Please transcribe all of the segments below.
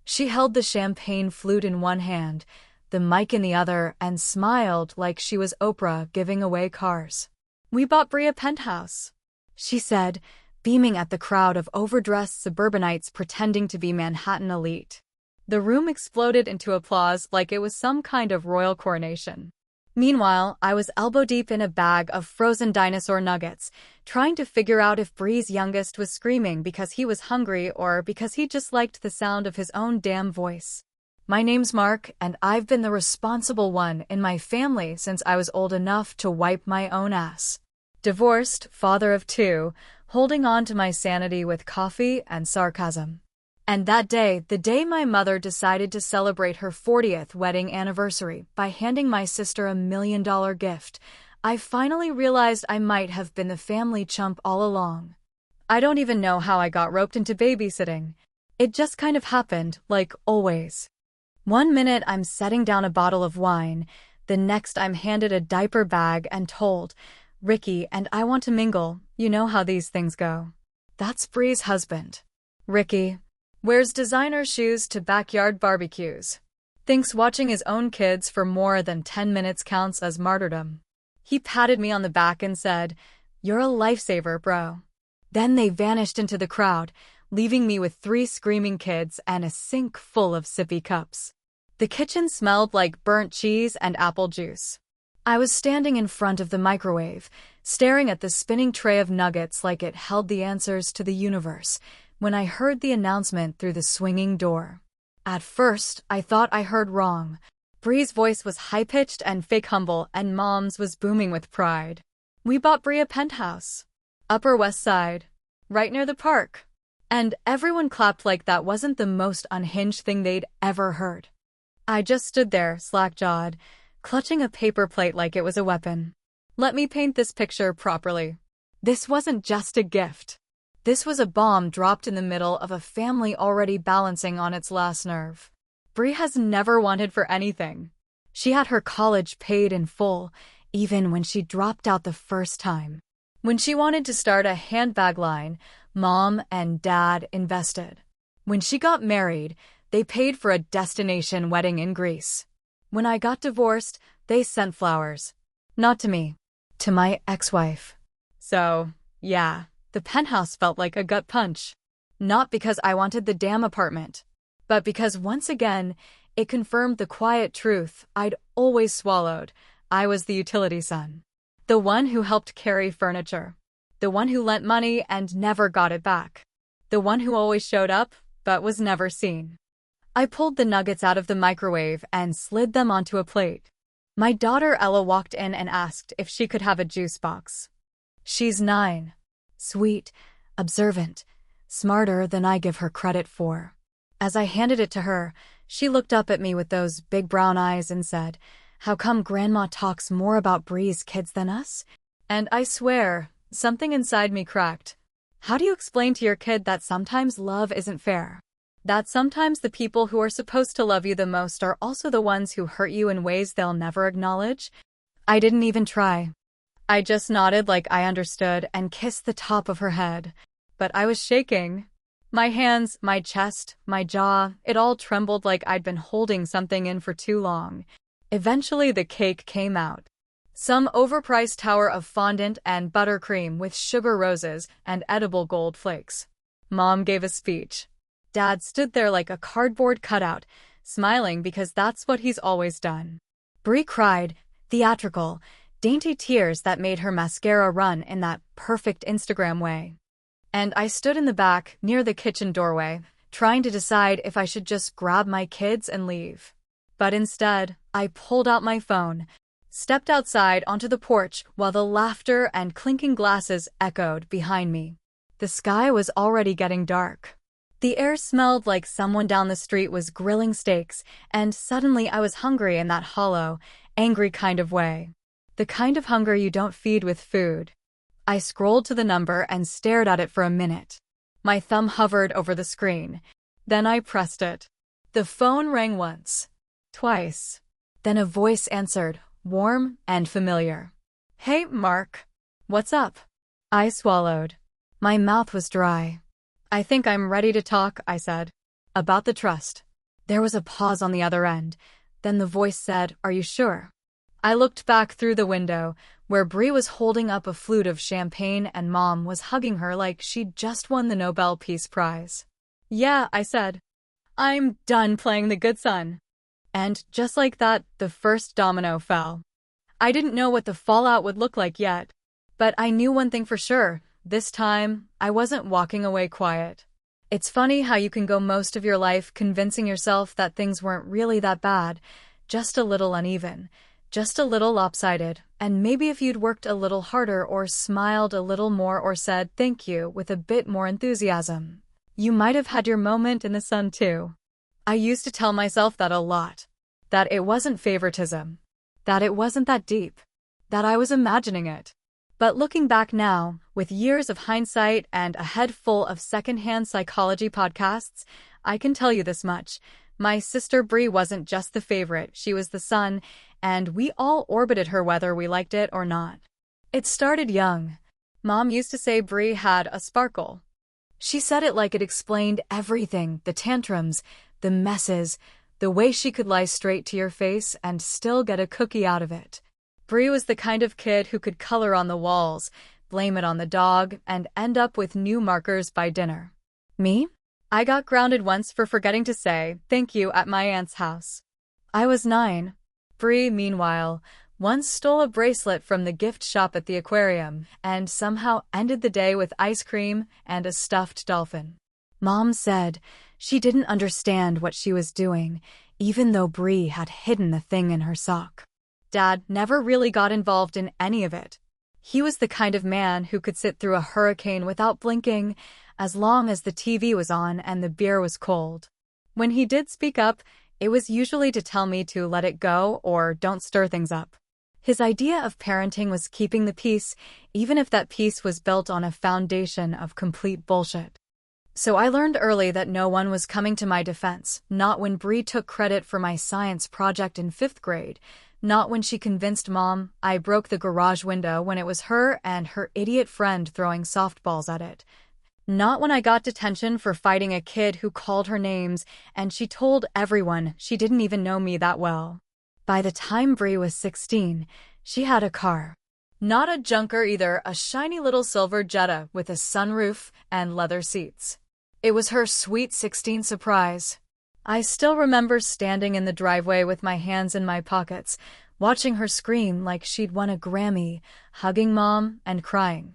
She held the champagne flute in one hand, the mic in the other, and smiled like she was Oprah giving away cars. "We bought Bri a penthouse," she said, beaming at the crowd of overdressed suburbanites pretending to be Manhattan elite. The room exploded into applause like it was some kind of royal coronation. Meanwhile, I was elbow-deep in a bag of frozen dinosaur nuggets, trying to figure out if Bri's youngest was screaming because he was hungry or because he just liked the sound of his own damn voice. My name's Mark, and I've been the responsible one in my family since I was old enough to wipe my own ass. Divorced, father of two, holding on to my sanity with coffee and sarcasm. And that day, the day my mother decided to celebrate her 40th wedding anniversary by handing my sister $1 million gift, I finally realized I might have been the family chump all along. I don't even know how I got roped into babysitting. It just kind of happened, like always. One minute I'm setting down a bottle of wine, the next I'm handed a diaper bag and told, "Ricky and I want to mingle, you know how these things go." That's Bri's husband. Ricky wears designer shoes to backyard barbecues. Thinks watching his own kids for more than 10 minutes counts as martyrdom. He patted me on the back and said, "You're a lifesaver, bro." Then they vanished into the crowd, leaving me with 3 screaming kids and a sink full of sippy cups. The kitchen smelled like burnt cheese and apple juice. I was standing in front of the microwave, staring at the spinning tray of nuggets like it held the answers to the universe, when I heard the announcement through the swinging door. At first, I thought I heard wrong. Bri's voice was high-pitched and fake humble, and Mom's was booming with pride. "We bought Bri a penthouse. Upper West Side. Right near the park." And everyone clapped like that wasn't the most unhinged thing they'd ever heard. I just stood there, slack-jawed, clutching a paper plate like it was a weapon. Let me paint this picture properly. This wasn't just a gift. This was a bomb dropped in the middle of a family already balancing on its last nerve. Bri has never wanted for anything. She had her college paid in full, even when she dropped out the first time. When she wanted to start a handbag line, Mom and Dad invested. When she got married, they paid for a destination wedding in Greece. When I got divorced, they sent flowers. Not to me. To my ex-wife. So, yeah. The penthouse felt like a gut punch. Not because I wanted the damn apartment, but because once again, it confirmed the quiet truth I'd always swallowed. I was the utility son. The one who helped carry furniture. The one who lent money and never got it back. The one who always showed up, but was never seen. I pulled the nuggets out of the microwave and slid them onto a plate. My daughter Ella walked in and asked if she could have a juice box. She's 9. Sweet, observant, smarter than I give her credit for. As I handed it to her, she looked up at me with those big brown eyes and said, "How come Grandma talks more about Bri's kids than us?" And I swear, something inside me cracked. How do you explain to your kid that sometimes love isn't fair? That sometimes the people who are supposed to love you the most are also the ones who hurt you in ways they'll never acknowledge? I didn't even try. I just nodded like I understood and kissed the top of her head. But I was shaking. My hands, my chest, my jaw, it all trembled like I'd been holding something in for too long. Eventually the cake came out. Some overpriced tower of fondant and buttercream with sugar roses and edible gold flakes. Mom gave a speech. Dad stood there like a cardboard cutout, smiling because that's what he's always done. Bri cried, theatrical, dainty tears that made her mascara run in that perfect Instagram way. And I stood in the back, near the kitchen doorway, trying to decide if I should just grab my kids and leave. But instead, I pulled out my phone, stepped outside onto the porch while the laughter and clinking glasses echoed behind me. The sky was already getting dark. The air smelled like someone down the street was grilling steaks, and suddenly I was hungry in that hollow, angry kind of way. The kind of hunger you don't feed with food. I scrolled to the number and stared at it for a minute. My thumb hovered over the screen. Then I pressed it. The phone rang once. Twice. Then a voice answered, warm and familiar. "Hey, Mark. What's up?" I swallowed. My mouth was dry. "I think I'm ready to talk," I said. "About the trust." There was a pause on the other end. Then the voice said, "Are you sure?" I looked back through the window, where Bri was holding up a flute of champagne and Mom was hugging her like she'd just won the Nobel Peace Prize. "Yeah," I said. "I'm done playing the good son." And just like that, the first domino fell. I didn't know what the fallout would look like yet, but I knew one thing for sure. This time, I wasn't walking away quiet. It's funny how you can go most of your life convincing yourself that things weren't really that bad, just a little uneven, just a little lopsided, and maybe if you'd worked a little harder or smiled a little more or said thank you with a bit more enthusiasm, you might have had your moment in the sun too. I used to tell myself that a lot. That it wasn't favoritism. That it wasn't that deep. That I was imagining it. But looking back now, with years of hindsight and a head full of secondhand psychology podcasts, I can tell you this much. My sister Bri wasn't just the favorite, she was the sun, and we all orbited her whether we liked it or not. It started young. Mom used to say Bri had a sparkle. She said it like it explained everything, the tantrums, the messes, the way she could lie straight to your face and still get a cookie out of it. Bri was the kind of kid who could color on the walls, blame it on the dog, and end up with new markers by dinner. Me? I got grounded once for forgetting to say thank you at my aunt's house. I was 9. Bri, meanwhile, once stole a bracelet from the gift shop at the aquarium and somehow ended the day with ice cream and a stuffed dolphin. Mom said she didn't understand what she was doing, even though Bri had hidden the thing in her sock. Dad never really got involved in any of it. He was the kind of man who could sit through a hurricane without blinking, as long as the TV was on and the beer was cold. When he did speak up, it was usually to tell me to let it go or don't stir things up. His idea of parenting was keeping the peace, even if that peace was built on a foundation of complete bullshit. So I learned early that no one was coming to my defense, not when Bri took credit for my science project in 5th grade, not when she convinced Mom I broke the garage window when it was her and her idiot friend throwing softballs at it, not when I got detention for fighting a kid who called her names and she told everyone she didn't even know me that well. By the time Bri was 16, she had a car. Not a junker either, a shiny little silver Jetta with a sunroof and leather seats. It was her sweet 16 surprise. I still remember standing in the driveway with my hands in my pockets, watching her scream like she'd won a Grammy, hugging Mom and crying.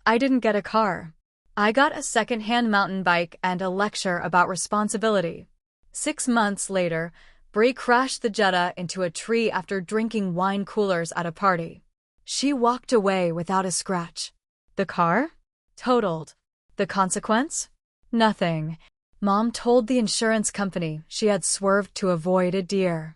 I didn't get a car. I got a second-hand mountain bike and a lecture about responsibility. 6 months later, Bri crashed the Jetta into a tree after drinking wine coolers at a party. She walked away without a scratch. The car? Totaled. The consequence? Nothing. Mom told the insurance company she had swerved to avoid a deer.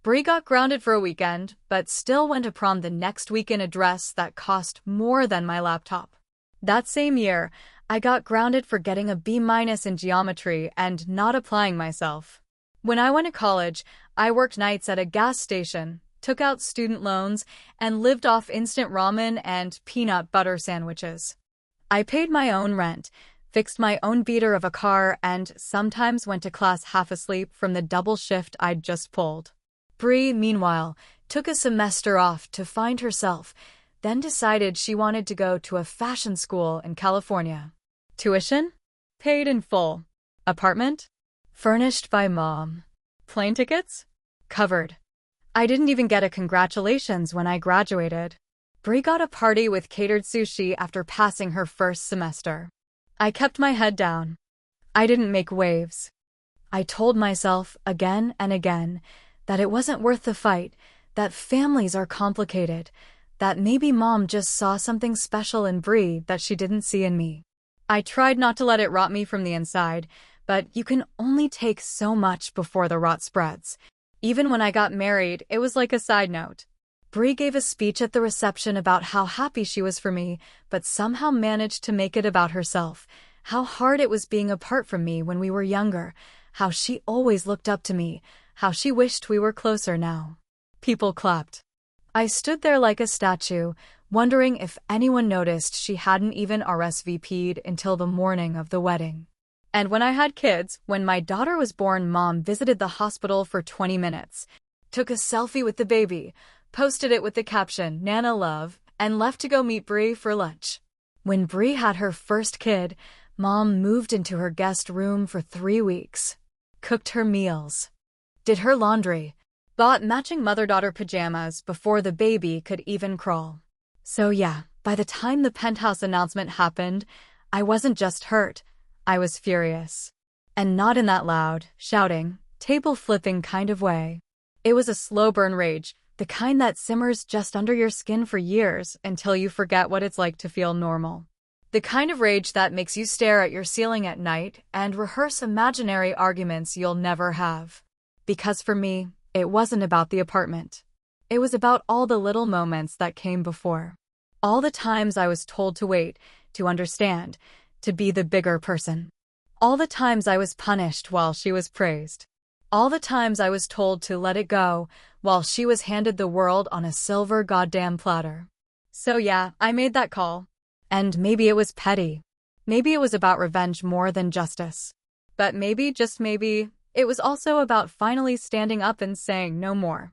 Bri got grounded for a weekend, but still went to prom the next week in a dress that cost more than my laptop. That same year, I got grounded for getting a B- in geometry and not applying myself. When I went to college, I worked nights at a gas station, took out student loans, and lived off instant ramen and peanut butter sandwiches. I paid my own rent, fixed my own beater of a car, and sometimes went to class half asleep from the double shift I'd just pulled. Bri, meanwhile, took a semester off to find herself, then decided she wanted to go to a fashion school in California. Tuition? Paid in full. Apartment? Furnished by Mom. Plane tickets? Covered. I didn't even get a congratulations when I graduated. Bri got a party with catered sushi after passing her first semester. I kept my head down. I didn't make waves. I told myself again and again that it wasn't worth the fight, that families are complicated, that maybe Mom just saw something special in Bri that she didn't see in me. I tried not to let it rot me from the inside, but you can only take so much before the rot spreads. Even when I got married, it was like a side note. Bri gave a speech at the reception about how happy she was for me, but somehow managed to make it about herself, how hard it was being apart from me when we were younger, how she always looked up to me, how she wished we were closer now. People clapped. I stood there like a statue, wondering if anyone noticed she hadn't even RSVP'd until the morning of the wedding. And when I had kids, when my daughter was born, Mom visited the hospital for 20 minutes, took a selfie with the baby, posted it with the caption, "Nana love," and left to go meet Bri for lunch. When Bri had her first kid, Mom moved into her guest room for 3 weeks, cooked her meals, did her laundry, bought matching mother-daughter pajamas before the baby could even crawl. So yeah, by the time the penthouse announcement happened, I wasn't just hurt, I was furious. And not in that loud, shouting, table-flipping kind of way. It was a slow-burn rage, the kind that simmers just under your skin for years until you forget what it's like to feel normal. The kind of rage that makes you stare at your ceiling at night and rehearse imaginary arguments you'll never have. Because for me, it wasn't about the apartment. It was about all the little moments that came before. All the times I was told to wait, to understand, to be the bigger person. All the times I was punished while she was praised. All the times I was told to let it go while she was handed the world on a silver goddamn platter. So yeah, I made that call. And maybe it was petty. Maybe it was about revenge more than justice. But maybe, just maybe, it was also about finally standing up and saying no more.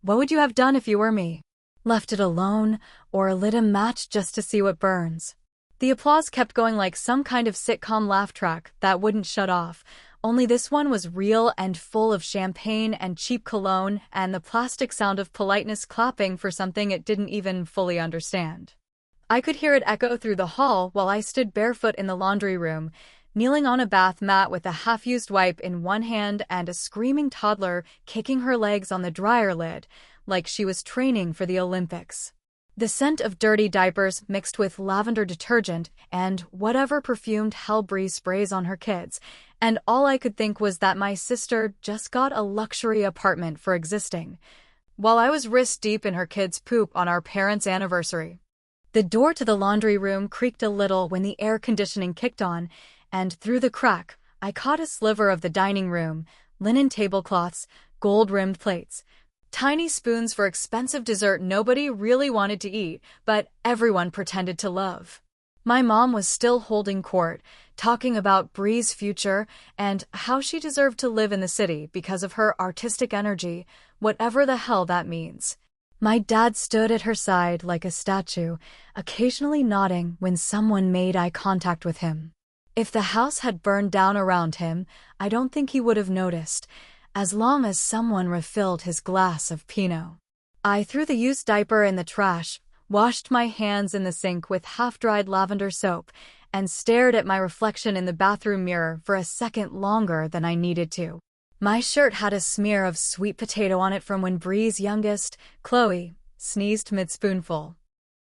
What would you have done if you were me? Left it alone, or lit a match just to see what burns? The applause kept going like some kind of sitcom laugh track that wouldn't shut off, only this one was real and full of champagne and cheap cologne and the plastic sound of politeness clapping for something it didn't even fully understand. I could hear it echo through the hall while I stood barefoot in the laundry room, kneeling on a bath mat with a half-used wipe in one hand and a screaming toddler kicking her legs on the dryer lid, like she was training for the Olympics. The scent of dirty diapers mixed with lavender detergent and whatever perfumed hell Bri sprays on her kids, and all I could think was that my sister just got a luxury apartment for existing, while I was wrist-deep in her kids' poop on our parents' anniversary. The door to the laundry room creaked a little when the air conditioning kicked on, and through the crack, I caught a sliver of the dining room, linen tablecloths, gold-rimmed plates, tiny spoons for expensive dessert nobody really wanted to eat, but everyone pretended to love. My mom was still holding court, talking about Bri's future and how she deserved to live in the city because of her artistic energy, whatever the hell that means. My dad stood at her side like a statue, occasionally nodding when someone made eye contact with him. If the house had burned down around him, I don't think he would have noticed, as long as someone refilled his glass of Pinot. I threw the used diaper in the trash, washed my hands in the sink with half-dried lavender soap, and stared at my reflection in the bathroom mirror for a second longer than I needed to. My shirt had a smear of sweet potato on it from when Bri's youngest, Chloe, sneezed mid-spoonful.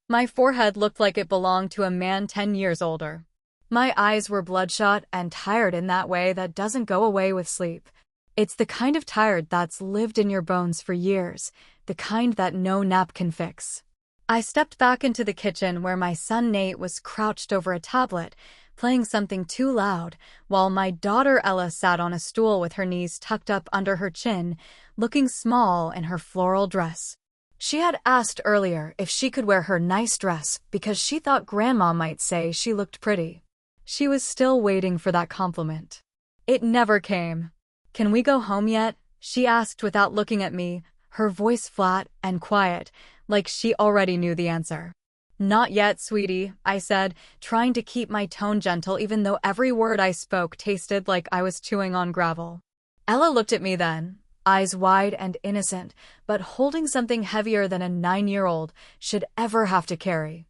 My forehead looked like it belonged to a man 10 years older. My eyes were bloodshot and tired in that way that doesn't go away with sleep. It's the kind of tired that's lived in your bones for years, the kind that no nap can fix. I stepped back into the kitchen where my son Nate was crouched over a tablet, playing something too loud, while my daughter Ella sat on a stool with her knees tucked up under her chin, looking small in her floral dress. She had asked earlier if she could wear her nice dress because she thought Grandma might say she looked pretty. She was still waiting for that compliment. It never came. "Can we go home yet?" she asked without looking at me, her voice flat and quiet, like she already knew the answer. "Not yet, sweetie," I said, trying to keep my tone gentle even though every word I spoke tasted like I was chewing on gravel. Ella looked at me then, eyes wide and innocent, but holding something heavier than a 9-year-old should ever have to carry.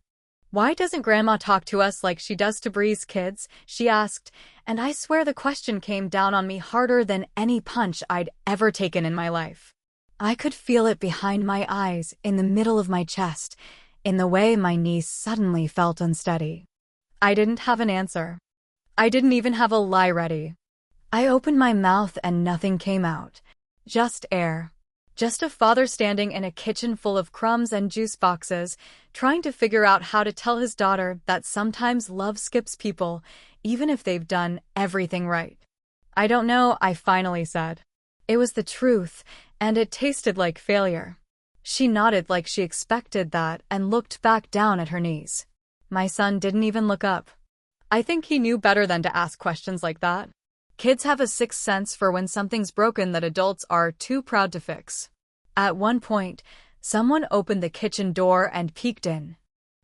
"Why doesn't Grandma talk to us like she does to Bri's kids?" she asked, and I swear the question came down on me harder than any punch I'd ever taken in my life. I could feel it behind my eyes, in the middle of my chest, in the way my knees suddenly felt unsteady. I didn't have an answer. I didn't even have a lie ready. I opened my mouth and nothing came out. Just air. Just a father standing in a kitchen full of crumbs and juice boxes, trying to figure out how to tell his daughter that sometimes love skips people, even if they've done everything right. "I don't know," I finally said. It was the truth, and it tasted like failure. She nodded like she expected that and looked back down at her knees. My son didn't even look up. I think he knew better than to ask questions like that. Kids have a sixth sense for when something's broken that adults are too proud to fix. At one point, someone opened the kitchen door and peeked in.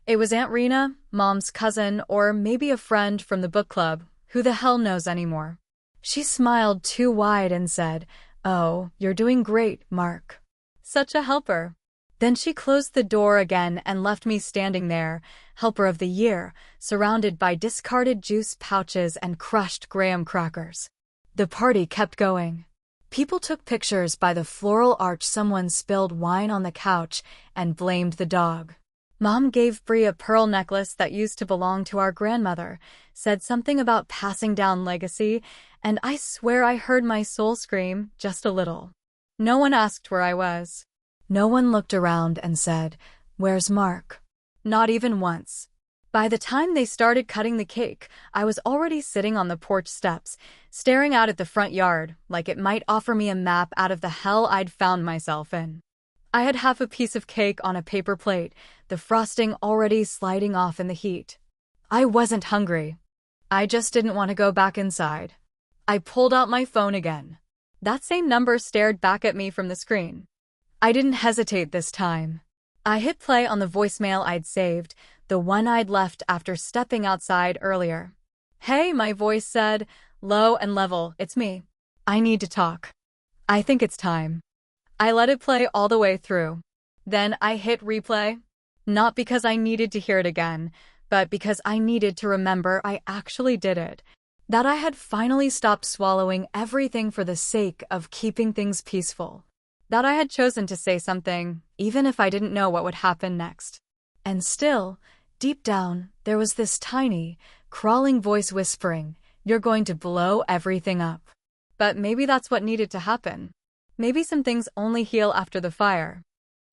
It was Aunt Rena, Mom's cousin, or maybe a friend from the book club. Who the hell knows anymore? She smiled too wide and said, "Oh, you're doing great, Mark." Such a helper. Then she closed the door again and left me standing there, helper of the year, surrounded by discarded juice pouches and crushed graham crackers. The party kept going. People took pictures by the floral arch. Someone spilled wine on the couch and blamed the dog. Mom gave Bri a pearl necklace that used to belong to our grandmother, said something about passing down legacy, and I swear I heard my soul scream, just a little. No one asked where I was. No one looked around and said, "Where's Mark?" Not even once. By the time they started cutting the cake, I was already sitting on the porch steps, staring out at the front yard, like it might offer me a map out of the hell I'd found myself in. I had half a piece of cake on a paper plate, the frosting already sliding off in the heat. I wasn't hungry. I just didn't want to go back inside. I pulled out my phone again. That same number stared back at me from the screen. I didn't hesitate this time. I hit play on the voicemail I'd saved, the one I'd left after stepping outside earlier. "Hey," my voice said, low and level, "it's me. I need to talk. I think it's time." I let it play all the way through. Then I hit replay. Not because I needed to hear it again, but because I needed to remember I actually did it. That I had finally stopped swallowing everything for the sake of keeping things peaceful. That I had chosen to say something, even if I didn't know what would happen next. And still, deep down, there was this tiny, crawling voice whispering, "You're going to blow everything up." But maybe that's what needed to happen. Maybe some things only heal after the fire.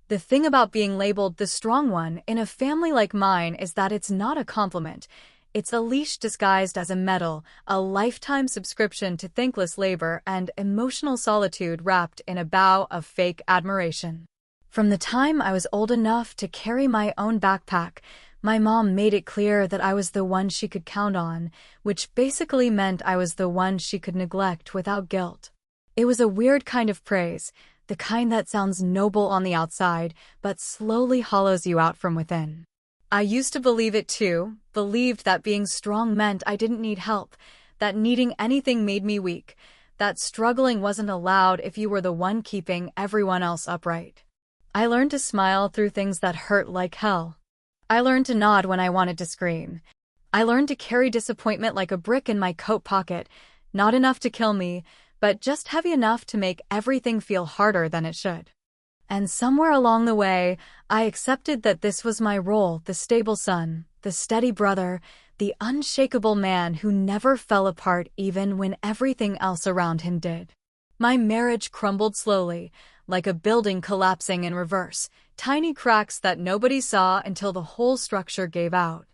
The thing about being labeled the strong one in a family like mine is that it's not a compliment. It's a leash disguised as a medal, a lifetime subscription to thankless labor and emotional solitude wrapped in a bow of fake admiration. From the time I was old enough to carry my own backpack, my mom made it clear that I was the one she could count on, which basically meant I was the one she could neglect without guilt. It was a weird kind of praise, the kind that sounds noble on the outside, but slowly hollows you out from within. I used to believe it too, believed that being strong meant I didn't need help, that needing anything made me weak, that struggling wasn't allowed if you were the one keeping everyone else upright. I learned to smile through things that hurt like hell. I learned to nod when I wanted to scream. I learned to carry disappointment like a brick in my coat pocket, not enough to kill me, but just heavy enough to make everything feel harder than it should. And somewhere along the way, I accepted that this was my role, the stable son, the steady brother, the unshakable man who never fell apart even when everything else around him did. My marriage crumbled slowly, like a building collapsing in reverse, tiny cracks that nobody saw until the whole structure gave out.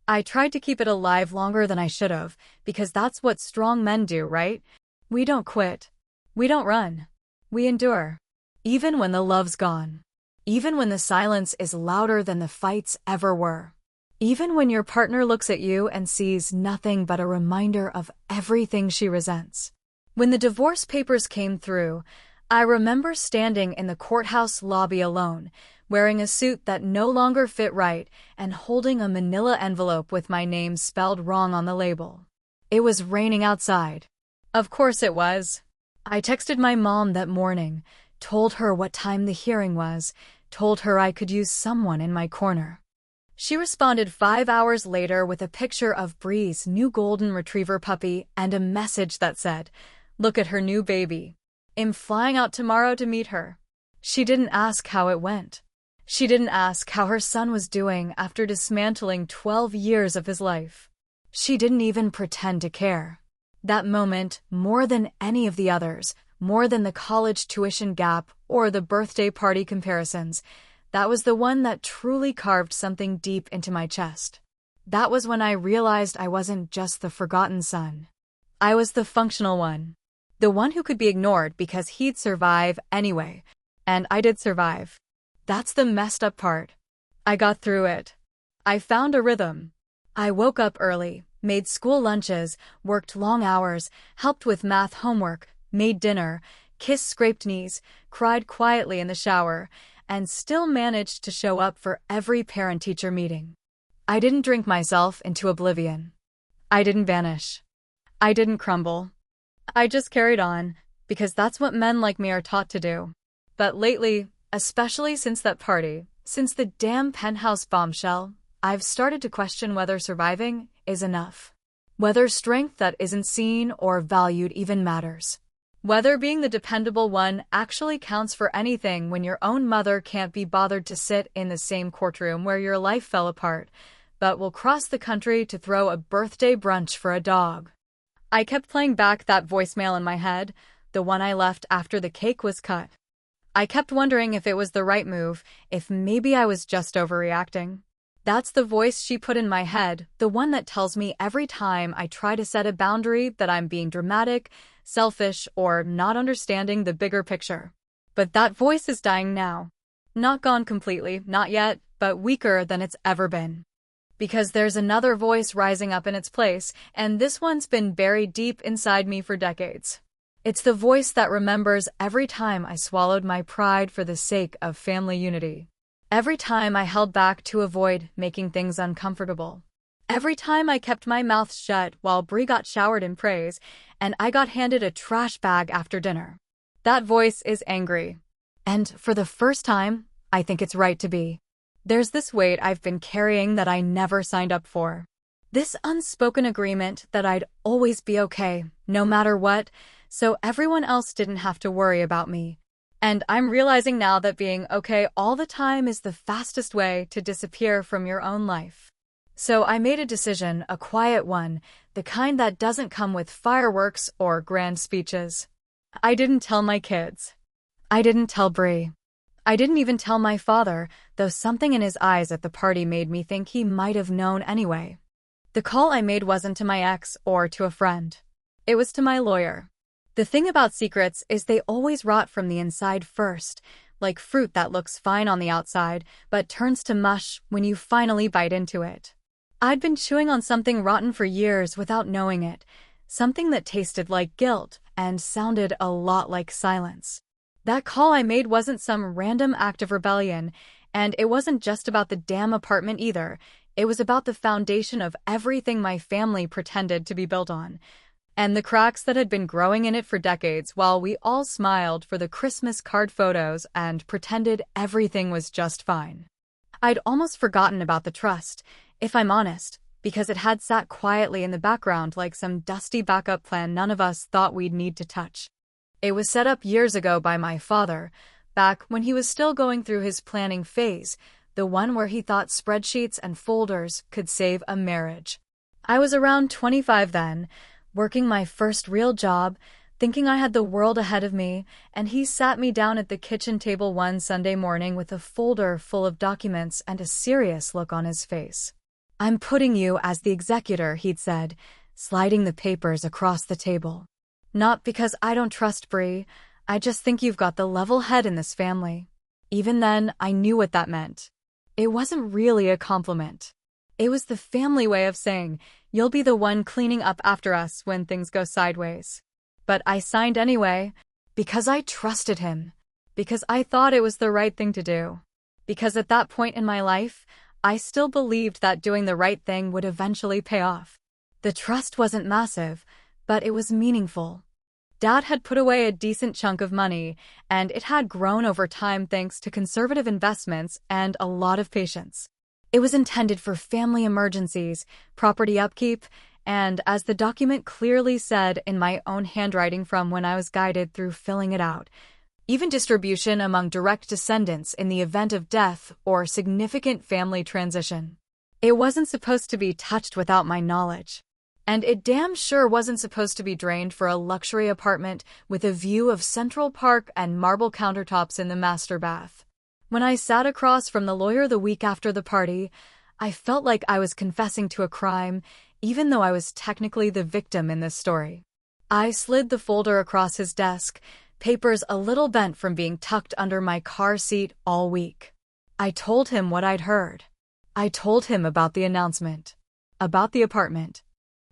I tried to keep it alive longer than I should have, because that's what strong men do, right? We don't quit. We don't run. We endure. Even when the love's gone. Even when the silence is louder than the fights ever were. Even when your partner looks at you and sees nothing but a reminder of everything she resents. When the divorce papers came through, I remember standing in the courthouse lobby alone, wearing a suit that no longer fit right and holding a manila envelope with my name spelled wrong on the label. It was raining outside. Of course it was. I texted my mom that morning, told her what time the hearing was, told her I could use someone in my corner. She responded 5 hours later with a picture of Bri's new golden retriever puppy and a message that said, "Look at her new baby. I'm flying out tomorrow to meet her." She didn't ask how it went. She didn't ask how her son was doing after dismantling 12 years of his life. She didn't even pretend to care. That moment, more than any of the others, more than the college tuition gap or the birthday party comparisons, that was the one that truly carved something deep into my chest. That was when I realized I wasn't just the forgotten son. I was the functional one. The one who could be ignored because he'd survive anyway. And I did survive. That's the messed up part. I got through it. I found a rhythm. I woke up early, Made school lunches, worked long hours, helped with math homework, made dinner, kissed scraped knees, cried quietly in the shower, and still managed to show up for every parent-teacher meeting. I didn't drink myself into oblivion. I didn't vanish. I didn't crumble. I just carried on, because that's what men like me are taught to do. But lately, especially since that party, since the damn penthouse bombshell, I've started to question whether surviving is enough. Whether strength that isn't seen or valued even matters. Whether being the dependable one actually counts for anything when your own mother can't be bothered to sit in the same courtroom where your life fell apart, but will cross the country to throw a birthday brunch for a dog. I kept playing back that voicemail in my head, the one I left after the cake was cut. I kept wondering if it was the right move, if maybe I was just overreacting. That's the voice she put in my head, the one that tells me every time I try to set a boundary that I'm being dramatic, selfish, or not understanding the bigger picture. But that voice is dying now. Not gone completely, not yet, but weaker than it's ever been. Because there's another voice rising up in its place, and this one's been buried deep inside me for decades. It's the voice that remembers every time I swallowed my pride for the sake of family unity. Every time I held back to avoid making things uncomfortable. Every time I kept my mouth shut while Bri got showered in praise, and I got handed a trash bag after dinner. That voice is angry. And for the first time, I think it's right to be. There's this weight I've been carrying that I never signed up for. This unspoken agreement that I'd always be okay, no matter what, so everyone else didn't have to worry about me. And I'm realizing now that being okay all the time is the fastest way to disappear from your own life. So I made a decision, a quiet one, the kind that doesn't come with fireworks or grand speeches. I didn't tell my kids. I didn't tell Bri. I didn't even tell my father, though something in his eyes at the party made me think he might have known anyway. The call I made wasn't to my ex or to a friend. It was to my lawyer. The thing about secrets is they always rot from the inside first, like fruit that looks fine on the outside, but turns to mush when you finally bite into it. I'd been chewing on something rotten for years without knowing it, something that tasted like guilt and sounded a lot like silence. That call I made wasn't some random act of rebellion, and it wasn't just about the damn apartment either. It was about the foundation of everything my family pretended to be built on. And the cracks that had been growing in it for decades while we all smiled for the Christmas card photos and pretended everything was just fine. I'd almost forgotten about the trust, if I'm honest, because it had sat quietly in the background like some dusty backup plan none of us thought we'd need to touch. It was set up years ago by my father, back when he was still going through his planning phase, the one where he thought spreadsheets and folders could save a marriage. I was around 25 then, working my first real job, thinking I had the world ahead of me, and he sat me down at the kitchen table one Sunday morning with a folder full of documents and a serious look on his face. "I'm putting you as the executor," he'd said, sliding the papers across the table. "Not because I don't trust Bri, I just think you've got the level head in this family." Even then, I knew what that meant. It wasn't really a compliment. It was the family way of saying, "You'll be the one cleaning up after us when things go sideways." But I signed anyway, because I trusted him, because I thought it was the right thing to do, because at that point in my life, I still believed that doing the right thing would eventually pay off. The trust wasn't massive, but it was meaningful. Dad had put away a decent chunk of money, and it had grown over time thanks to conservative investments and a lot of patience. It was intended for family emergencies, property upkeep, and, as the document clearly said in my own handwriting from when I was guided through filling it out, even distribution among direct descendants in the event of death or significant family transition. It wasn't supposed to be touched without my knowledge. And it damn sure wasn't supposed to be drained for a luxury apartment with a view of Central Park and marble countertops in the master bath. When I sat across from the lawyer the week after the party, I felt like I was confessing to a crime, even though I was technically the victim in this story. I slid the folder across his desk, papers a little bent from being tucked under my car seat all week. I told him what I'd heard. I told him about the announcement, about the apartment,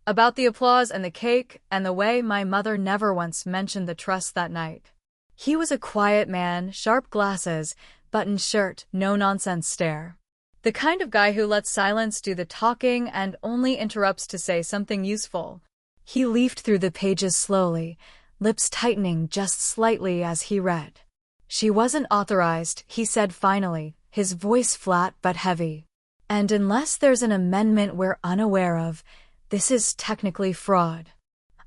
About the applause and the cake and the way my mother never once mentioned the trust that night. He was a quiet man, sharp glasses, buttoned shirt, no-nonsense stare. The kind of guy who lets silence do the talking and only interrupts to say something useful. He leafed through the pages slowly, lips tightening just slightly as he read. "She wasn't authorized," he said finally, his voice flat but heavy. "And unless there's an amendment we're unaware of, this is technically fraud."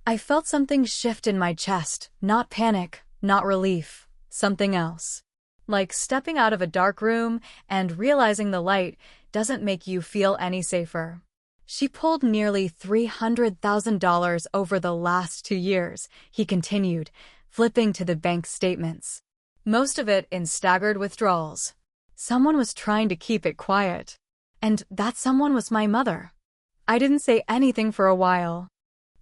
I felt something shift in my chest, not panic, not relief, something else. Like stepping out of a dark room and realizing the light doesn't make you feel any safer. "She pulled nearly $300,000 over the last 2 years, he continued, flipping to the bank statements. Most of it in staggered withdrawals. Someone was trying to keep it quiet. And that someone was my mother. I didn't say anything for a while.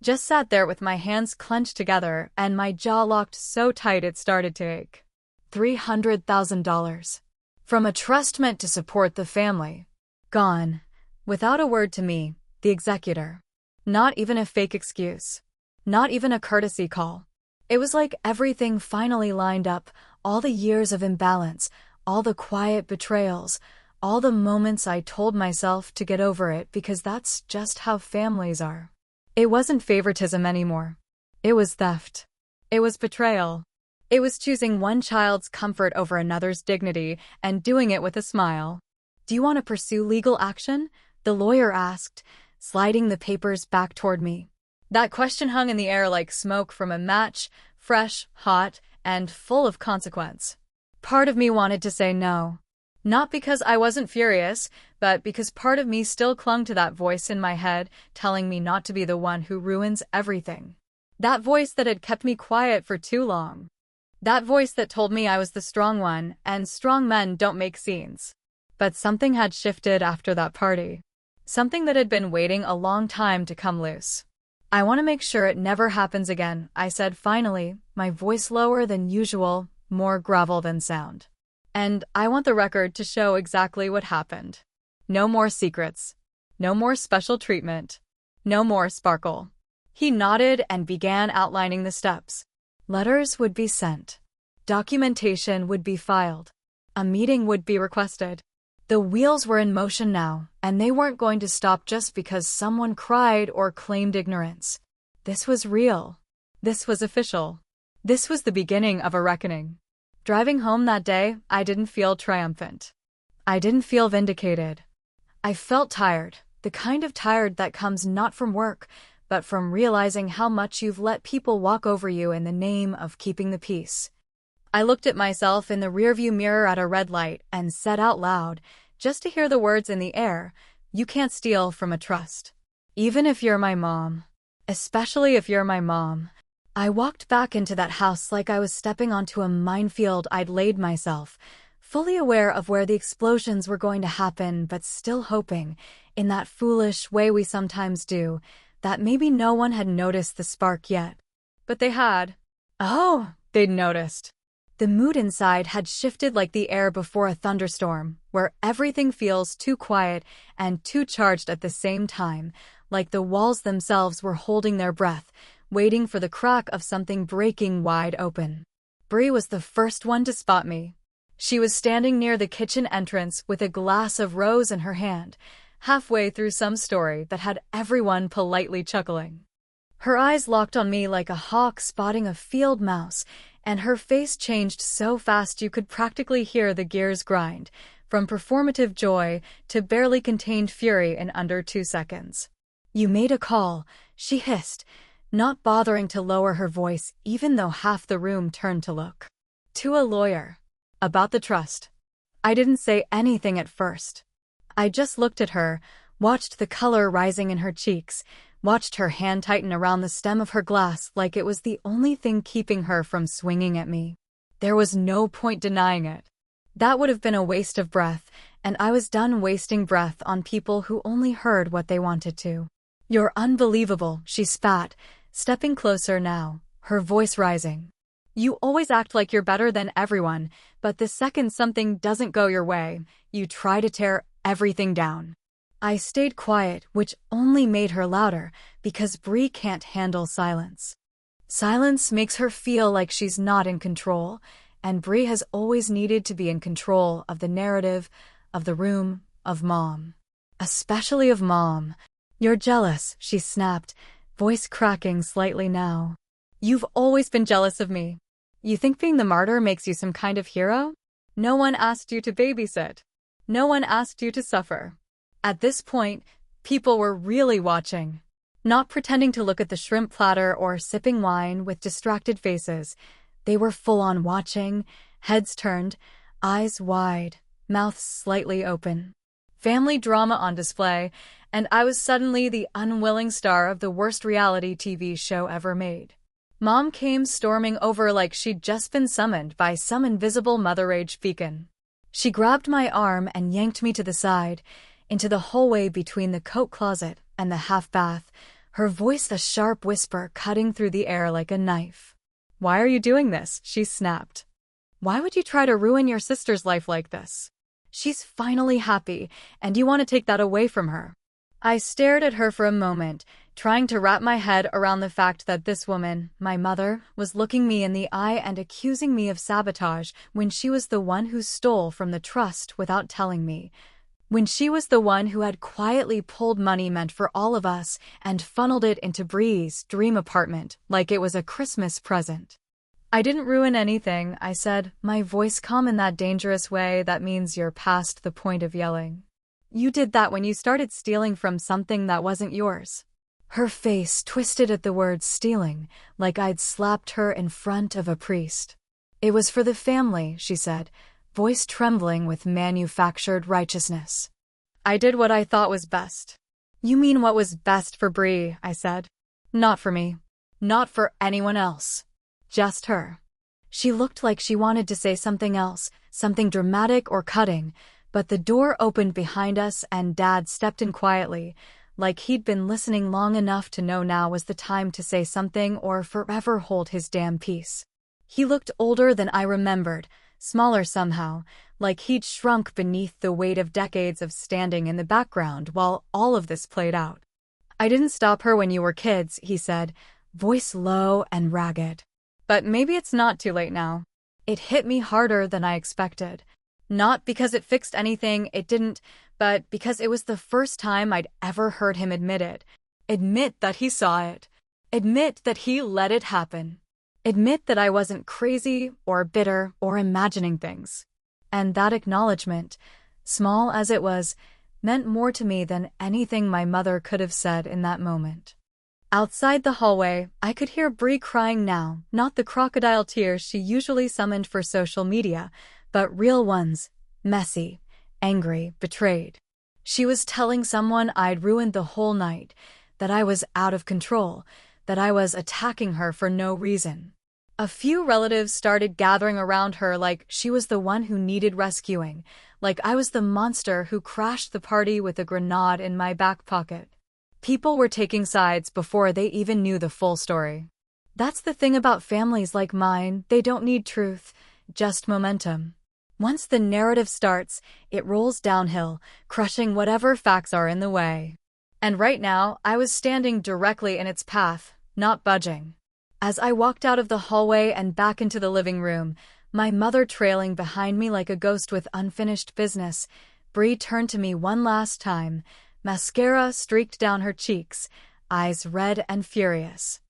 Just sat there with my hands clenched together and my jaw locked so tight it started to ache. $300,000. From a trust meant to support the family. Gone. Without a word to me, the executor. Not even a fake excuse. Not even a courtesy call. It was like everything finally lined up, all the years of imbalance, all the quiet betrayals, all the moments I told myself to get over it because that's just how families are. It wasn't favoritism anymore. It was theft. It was betrayal. It was choosing one child's comfort over another's dignity and doing it with a smile. "Do you want to pursue legal action?" the lawyer asked, sliding the papers back toward me. That question hung in the air like smoke from a match, fresh, hot, and full of consequence. Part of me wanted to say no. Not because I wasn't furious, but because part of me still clung to that voice in my head telling me not to be the one who ruins everything. That voice that had kept me quiet for too long. That voice that told me I was the strong one, and strong men don't make scenes. But something had shifted after that party. Something that had been waiting a long time to come loose. "I want to make sure it never happens again," I said finally, my voice lower than usual, more gravel than sound. "And I want the record to show exactly what happened. No more secrets. No more special treatment. No more sparkle." He nodded and began outlining the steps. Letters would be sent. Documentation would be filed. A meeting would be requested. The wheels were in motion now, and they weren't going to stop just because someone cried or claimed ignorance. This was real. This was official. This was the beginning of a reckoning. Driving home that day, I didn't feel triumphant. I didn't feel vindicated. I felt tired, the kind of tired that comes not from work, but from realizing how much you've let people walk over you in the name of keeping the peace. I looked at myself in the rearview mirror at a red light and said out loud, just to hear the words in the air, "You can't steal from a trust. Even if you're my mom. Especially if you're my mom." I walked back into that house like I was stepping onto a minefield I'd laid myself, fully aware of where the explosions were going to happen but still hoping, in that foolish way we sometimes do, that maybe no one had noticed the spark yet. But they had. Oh, they'd noticed. The mood inside had shifted like the air before a thunderstorm, where everything feels too quiet and too charged at the same time, like the walls themselves were holding their breath, waiting for the crack of something breaking wide open. Bri was the first one to spot me. She was standing near the kitchen entrance with a glass of rose in her hand, halfway through some story that had everyone politely chuckling. Her eyes locked on me like a hawk spotting a field mouse, and her face changed so fast you could practically hear the gears grind, from performative joy to barely contained fury in under 2 seconds. "You made a call," she hissed, not bothering to lower her voice even though half the room turned to look. "To a lawyer. About the trust." I didn't say anything at first. I just looked at her, watched the color rising in her cheeks, watched her hand tighten around the stem of her glass like it was the only thing keeping her from swinging at me. There was no point denying it. That would have been a waste of breath, and I was done wasting breath on people who only heard what they wanted to. "You're unbelievable," she spat, stepping closer now, her voice rising. "You always act like you're better than everyone, but the second something doesn't go your way, you try to tear everything down. I stayed quiet, which only made her louder, because Bri can't handle silence. Silence makes her feel like she's not in control, and Bri has always needed to be in control of the narrative, of the room, of Mom. Especially of Mom. "You're jealous," she snapped, voice cracking slightly now. "You've always been jealous of me. You think being the martyr makes you some kind of hero? No one asked you to babysit. No one asked you to suffer." At this point, people were really watching. Not pretending to look at the shrimp platter or sipping wine with distracted faces. They were full-on watching, heads turned, eyes wide, mouths slightly open. Family drama on display, and I was suddenly the unwilling star of the worst reality TV show ever made. Mom came storming over like she'd just been summoned by some invisible mother rage beacon. She grabbed my arm and yanked me to the side, into the hallway between the coat closet and the half-bath, her voice a sharp whisper cutting through the air like a knife. "Why are you doing this?" she snapped. "Why would you try to ruin your sister's life like this? She's finally happy, and you want to take that away from her." I stared at her for a moment, trying to wrap my head around the fact that this woman, my mother, was looking me in the eye and accusing me of sabotage when she was the one who stole from the trust without telling me. When she was the one who had quietly pulled money meant for all of us and funneled it into Bri's dream apartment like it was a Christmas present. "I didn't ruin anything," I said, my voice calm in that dangerous way that means you're past the point of yelling. "You did that when you started stealing from something that wasn't yours." Her face twisted at the word stealing, like I'd slapped her in front of a priest. "It was for the family," she said, voice trembling with manufactured righteousness. "I did what I thought was best." "You mean what was best for Bri," I said. "Not for me. Not for anyone else. Just her." She looked like she wanted to say something else, something dramatic or cutting, but the door opened behind us and Dad stepped in quietly, like he'd been listening long enough to know now was the time to say something or forever hold his damn peace. He looked older than I remembered, smaller somehow, like he'd shrunk beneath the weight of decades of standing in the background while all of this played out. "I didn't stop her when you were kids," he said, voice low and ragged. "But maybe it's not too late now." It hit me harder than I expected. Not because it fixed anything, it didn't, but because it was the first time I'd ever heard him admit it. Admit that he saw it. Admit that he let it happen. Admit that I wasn't crazy or bitter or imagining things. And that acknowledgement, small as it was, meant more to me than anything my mother could have said in that moment. Outside the hallway, I could hear Bri crying now, not the crocodile tears she usually summoned for social media, but real ones, messy, angry, betrayed. She was telling someone I'd ruined the whole night, that I was out of control, that I was attacking her for no reason. A few relatives started gathering around her like she was the one who needed rescuing, like I was the monster who crashed the party with a grenade in my back pocket. People were taking sides before they even knew the full story. That's the thing about families like mine, they don't need truth, just momentum. Once the narrative starts, it rolls downhill, crushing whatever facts are in the way. And right now, I was standing directly in its path, not budging. As I walked out of the hallway and back into the living room, my mother trailing behind me like a ghost with unfinished business, Bri turned to me one last time, mascara streaked down her cheeks, eyes red and furious.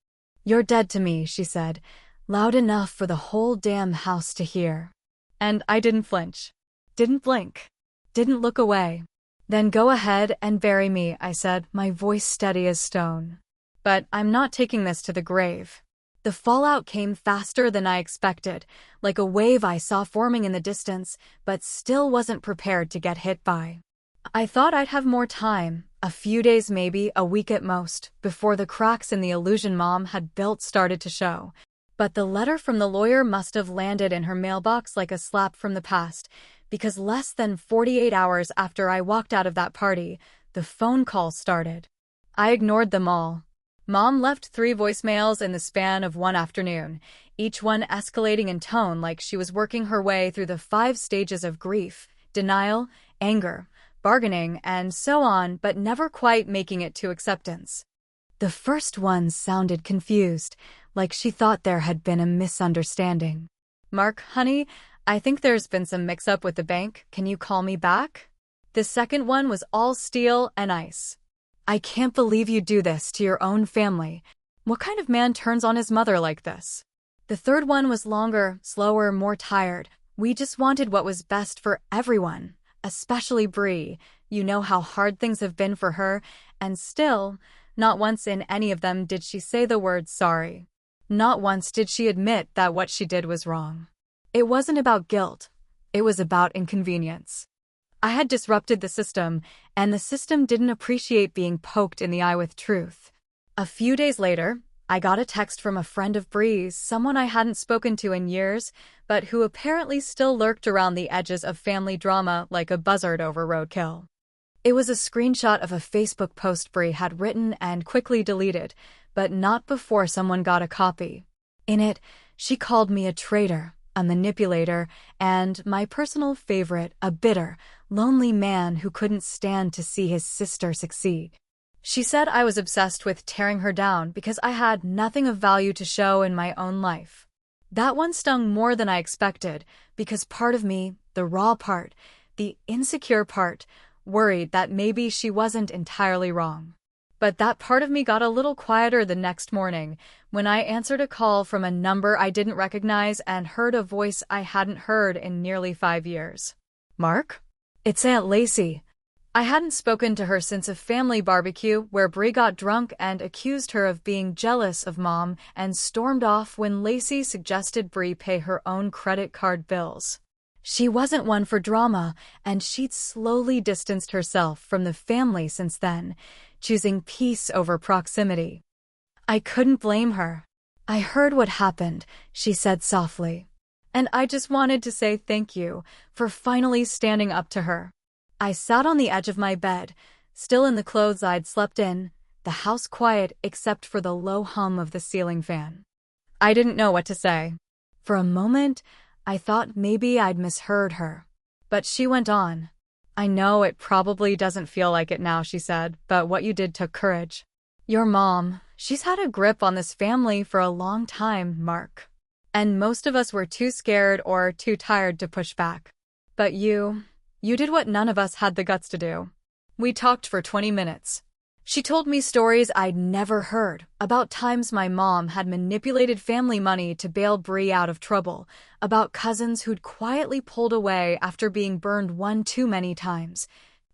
"You're dead to me," she said, loud enough for the whole damn house to hear. And I didn't flinch. Didn't blink. Didn't look away. "Then go ahead and bury me," I said, my voice steady as stone. "But I'm not taking this to the grave." The fallout came faster than I expected, like a wave I saw forming in the distance, but still wasn't prepared to get hit by. I thought I'd have more time, a few days maybe, a week at most, before the cracks in the illusion Mom had built started to show. But the letter from the lawyer must have landed in her mailbox like a slap from the past, because less than 48 hours after I walked out of that party, the phone calls started. I ignored them all. Mom left 3 voicemails in the span of one afternoon, each one escalating in tone like she was working her way through the 5 stages of grief, denial, anger, bargaining, and so on, but never quite making it to acceptance. The first one sounded confused, like she thought there had been a misunderstanding. "Mark, honey, I think there's been some mix-up with the bank. Can you call me back?" The second one was all steel and ice. "I can't believe you do this to your own family. What kind of man turns on his mother like this?" The third one was longer, slower, more tired. "We just wanted what was best for everyone, especially Bree. You know how hard things have been for her, and still, not once in any of them did she say the word sorry. Not once did she admit that what she did was wrong. It wasn't about guilt. It was about inconvenience. I had disrupted the system, and the system didn't appreciate being poked in the eye with truth. A few days later, I got a text from a friend of Bree's, someone I hadn't spoken to in years, but who apparently still lurked around the edges of family drama like a buzzard over roadkill. It was a screenshot of a Facebook post Bree had written and quickly deleted, but not before someone got a copy. In it, she called me a traitor, a manipulator, and, my personal favorite, a bitter, lonely man who couldn't stand to see his sister succeed. She said I was obsessed with tearing her down because I had nothing of value to show in my own life. That one stung more than I expected, because part of me, the raw part, the insecure part, worried that maybe she wasn't entirely wrong. But that part of me got a little quieter the next morning when I answered a call from a number I didn't recognize and heard a voice I hadn't heard in nearly 5 years. "Mark? It's Aunt Lacey." I hadn't spoken to her since a family barbecue where Bree got drunk and accused her of being jealous of Mom and stormed off when Lacey suggested Bree pay her own credit card bills. She wasn't one for drama, and she'd slowly distanced herself from the family since then, choosing peace over proximity. I couldn't blame her. "I heard what happened," she said softly, "and I just wanted to say thank you for finally standing up to her." I sat on the edge of my bed, still in the clothes I'd slept in, the house quiet except for the low hum of the ceiling fan. I didn't know what to say. For a moment, I thought maybe I'd misheard her. But she went on. "I know it probably doesn't feel like it now," she said, "but what you did took courage. Your mom, she's had a grip on this family for a long time, Mark. And most of us were too scared or too tired to push back. But you did what none of us had the guts to do." We talked for 20 minutes. She told me stories I'd never heard, about times my mom had manipulated family money to bail Bree out of trouble, about cousins who'd quietly pulled away after being burned one too many times,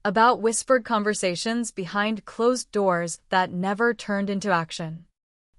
about whispered conversations behind closed doors that never turned into action.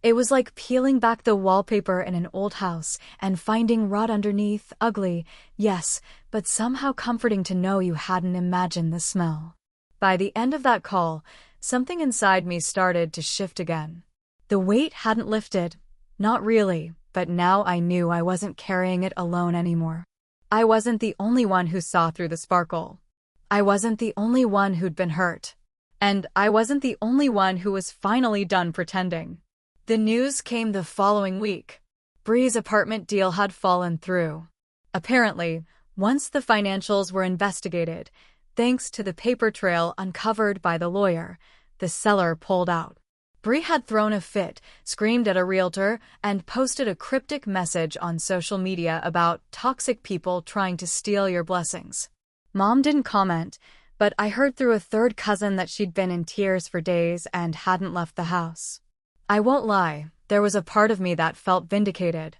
It was like peeling back the wallpaper in an old house and finding rot underneath, ugly, yes, but somehow comforting to know you hadn't imagined the smell. By the end of that call, something inside me started to shift again. The weight hadn't lifted, not really, but now I knew I wasn't carrying it alone anymore. I wasn't the only one who saw through the sparkle. I wasn't the only one who'd been hurt. And I wasn't the only one who was finally done pretending. The news came the following week. Bree's apartment deal had fallen through. Apparently, once the financials were investigated, thanks to the paper trail uncovered by the lawyer, the seller pulled out. Bree had thrown a fit, screamed at a realtor, and posted a cryptic message on social media about toxic people trying to steal your blessings. Mom didn't comment, but I heard through a third cousin that she'd been in tears for days and hadn't left the house. I won't lie, there was a part of me that felt vindicated.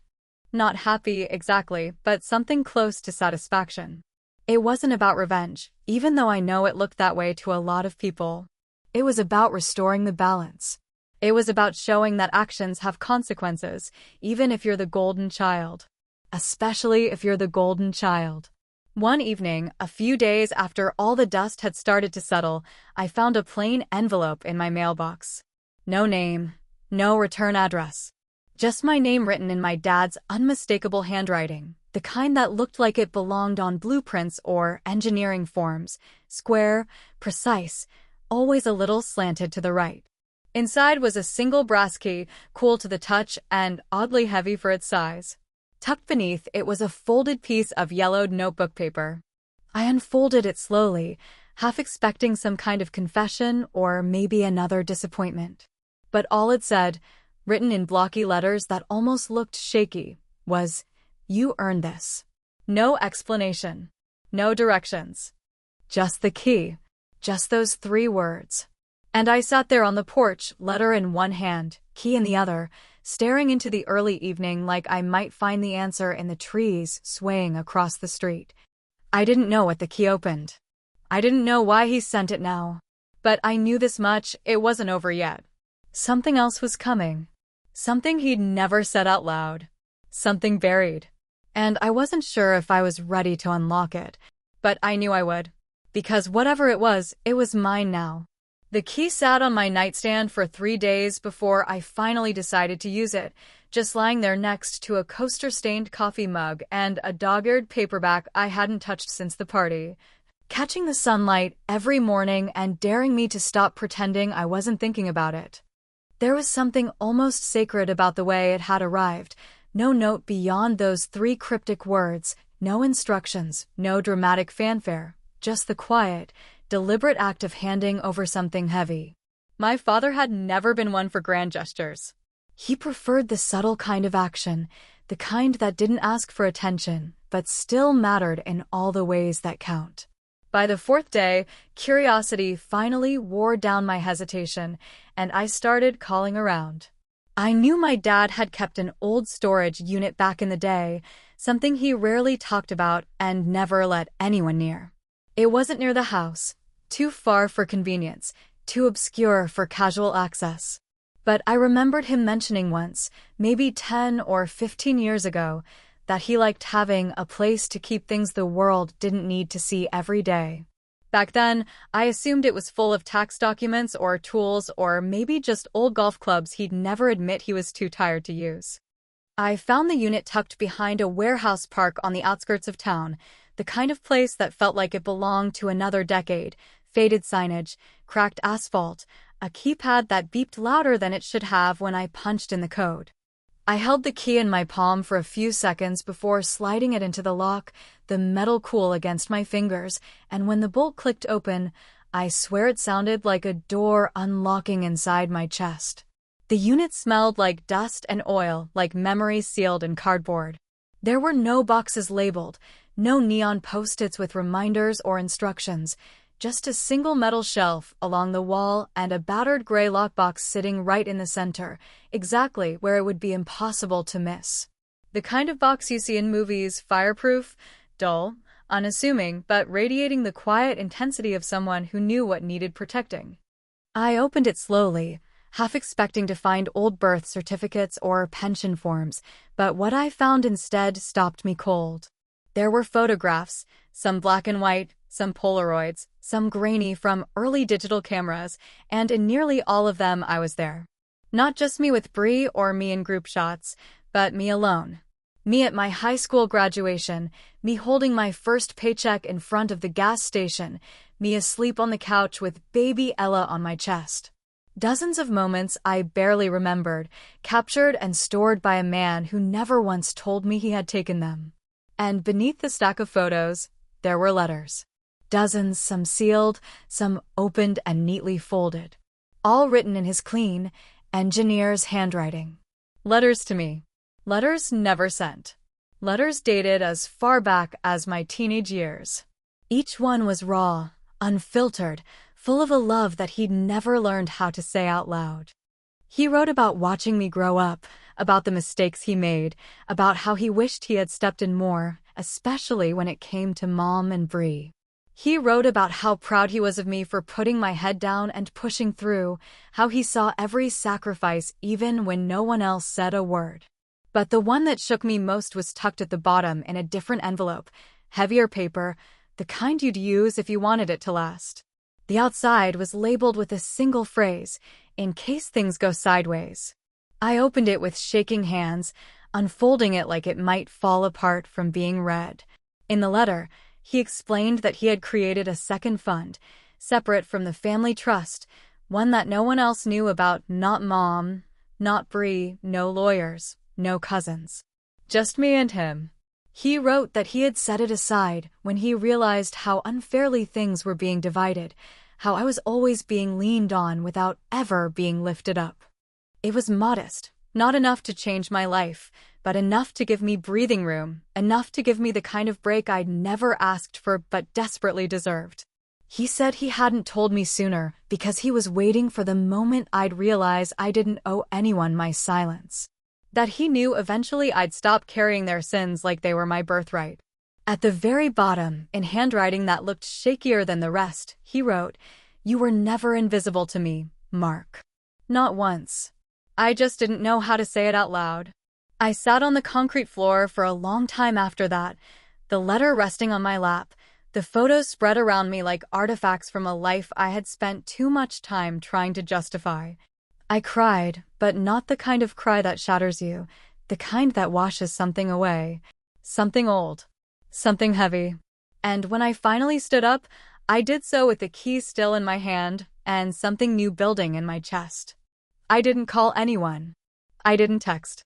Not happy exactly, but something close to satisfaction. It wasn't about revenge, even though I know it looked that way to a lot of people. It was about restoring the balance. It was about showing that actions have consequences, even if you're the golden child. Especially if you're the golden child. One evening, a few days after all the dust had started to settle, I found a plain envelope in my mailbox. No name, no return address. Just my name written in my dad's unmistakable handwriting, the kind that looked like it belonged on blueprints or engineering forms, square, precise, always a little slanted to the right. Inside was a single brass key, cool to the touch and oddly heavy for its size. Tucked beneath it was a folded piece of yellowed notebook paper. I unfolded it slowly, half expecting some kind of confession or maybe another disappointment. But all it said, written in blocky letters that almost looked shaky, was, "You earned this." No explanation. No directions. Just the key. Just those 3 words. And I sat there on the porch, letter in one hand, key in the other, staring into the early evening like I might find the answer in the trees swaying across the street. I didn't know what the key opened. I didn't know why he sent it now. But I knew this much, it wasn't over yet. Something else was coming. Something he'd never said out loud. Something buried. And I wasn't sure if I was ready to unlock it, but I knew I would. Because whatever it was mine now. The key sat on my nightstand for 3 days before I finally decided to use it, just lying there next to a coaster-stained coffee mug and a dog-eared paperback I hadn't touched since the party, catching the sunlight every morning and daring me to stop pretending I wasn't thinking about it. There was something almost sacred about the way it had arrived. No note beyond those 3 cryptic words, no instructions, no dramatic fanfare, just the quiet, deliberate act of handing over something heavy. My father had never been one for grand gestures. He preferred the subtle kind of action, the kind that didn't ask for attention, but still mattered in all the ways that count. By the 4th day, curiosity finally wore down my hesitation, and I started calling around. I knew my dad had kept an old storage unit back in the day, something he rarely talked about and never let anyone near. It wasn't near the house, too far for convenience, too obscure for casual access. But I remembered him mentioning once, maybe 10 or 15 years ago, that he liked having a place to keep things the world didn't need to see every day. Back then, I assumed it was full of tax documents or tools or maybe just old golf clubs he'd never admit he was too tired to use. I found the unit tucked behind a warehouse park on the outskirts of town, the kind of place that felt like it belonged to another decade, faded signage, cracked asphalt, a keypad that beeped louder than it should have when I punched in the code. I held the key in my palm for a few seconds before sliding it into the lock, the metal cool against my fingers, and when the bolt clicked open, I swear it sounded like a door unlocking inside my chest. The unit smelled like dust and oil, like memories sealed in cardboard. There were no boxes labeled, no neon post-its with reminders or instructions, just a single metal shelf along the wall and a battered gray lockbox sitting right in the center, exactly where it would be impossible to miss. The kind of box you see in movies, fireproof, dull, unassuming, but radiating the quiet intensity of someone who knew what needed protecting. I opened it slowly, half expecting to find old birth certificates or pension forms, but what I found instead stopped me cold. There were photographs, some black and white, some Polaroids, some grainy from early digital cameras, and in nearly all of them I was there. Not just me with Bri or me in group shots, but me alone. Me at my high school graduation, me holding my first paycheck in front of the gas station, me asleep on the couch with baby Ella on my chest. Dozens of moments I barely remembered, captured and stored by a man who never once told me he had taken them. And beneath the stack of photos, there were letters. Dozens, some sealed, some opened and neatly folded. All written in his clean, engineer's handwriting. Letters to me. Letters never sent. Letters dated as far back as my teenage years. Each one was raw, unfiltered, full of a love that he'd never learned how to say out loud. He wrote about watching me grow up, about the mistakes he made, about how he wished he had stepped in more, especially when it came to Mom and Bri. He wrote about how proud he was of me for putting my head down and pushing through, how he saw every sacrifice even when no one else said a word. But the one that shook me most was tucked at the bottom in a different envelope, heavier paper, the kind you'd use if you wanted it to last. The outside was labeled with a single phrase, "In case things go sideways." I opened it with shaking hands, unfolding it like it might fall apart from being read. In the letter, he explained that he had created a second fund, separate from the family trust, one that no one else knew about, not Mom, not Bri, no lawyers, no cousins. Just me and him. He wrote that he had set it aside when he realized how unfairly things were being divided, how I was always being leaned on without ever being lifted up. It was modest, not enough to change my life, but enough to give me breathing room, enough to give me the kind of break I'd never asked for but desperately deserved. He said he hadn't told me sooner because he was waiting for the moment I'd realize I didn't owe anyone my silence. That he knew eventually I'd stop carrying their sins like they were my birthright. At the very bottom, in handwriting that looked shakier than the rest, he wrote, "You were never invisible to me, Mark." Not once. I just didn't know how to say it out loud. I sat on the concrete floor for a long time after that, the letter resting on my lap, the photos spread around me like artifacts from a life I had spent too much time trying to justify. I cried, but not the kind of cry that shatters you, the kind that washes something away. Something old. Something heavy. And when I finally stood up, I did so with the keys still in my hand and something new building in my chest. I didn't call anyone. I didn't text.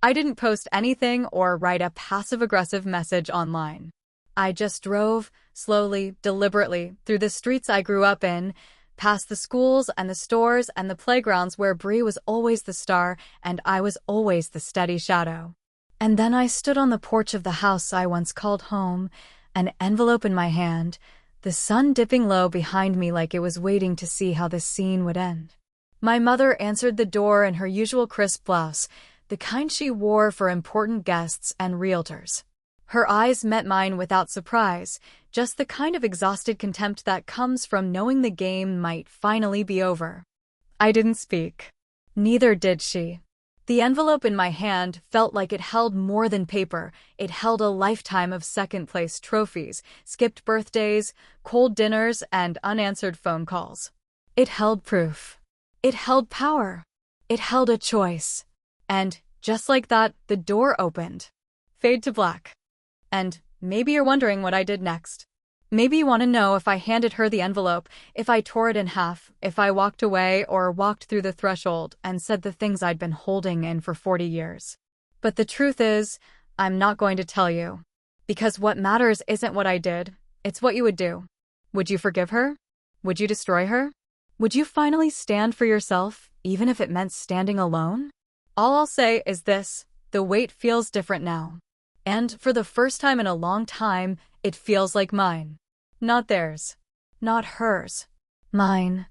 I didn't post anything or write a passive-aggressive message online. I just drove, slowly, deliberately, through the streets I grew up in, past the schools and the stores and the playgrounds where Bri was always the star and I was always the steady shadow. And then I stood on the porch of the house I once called home, an envelope in my hand, the sun dipping low behind me like it was waiting to see how this scene would end. My mother answered the door in her usual crisp blouse, the kind she wore for important guests and realtors. Her eyes met mine without surprise, just the kind of exhausted contempt that comes from knowing the game might finally be over. I didn't speak. Neither did she. The envelope in my hand felt like it held more than paper. It held a lifetime of second-place trophies, skipped birthdays, cold dinners, and unanswered phone calls. It held proof. It held power. It held a choice. And, just like that, the door opened. Fade to black. And maybe you're wondering what I did next. Maybe you want to know if I handed her the envelope, if I tore it in half, if I walked away or walked through the threshold and said the things I'd been holding in for 40 years. But the truth is, I'm not going to tell you. Because what matters isn't what I did, it's what you would do. Would you forgive her? Would you destroy her? Would you finally stand for yourself, even if it meant standing alone? All I'll say is this, the weight feels different now. And for the first time in a long time, it feels like mine. Not theirs. Not hers. Mine.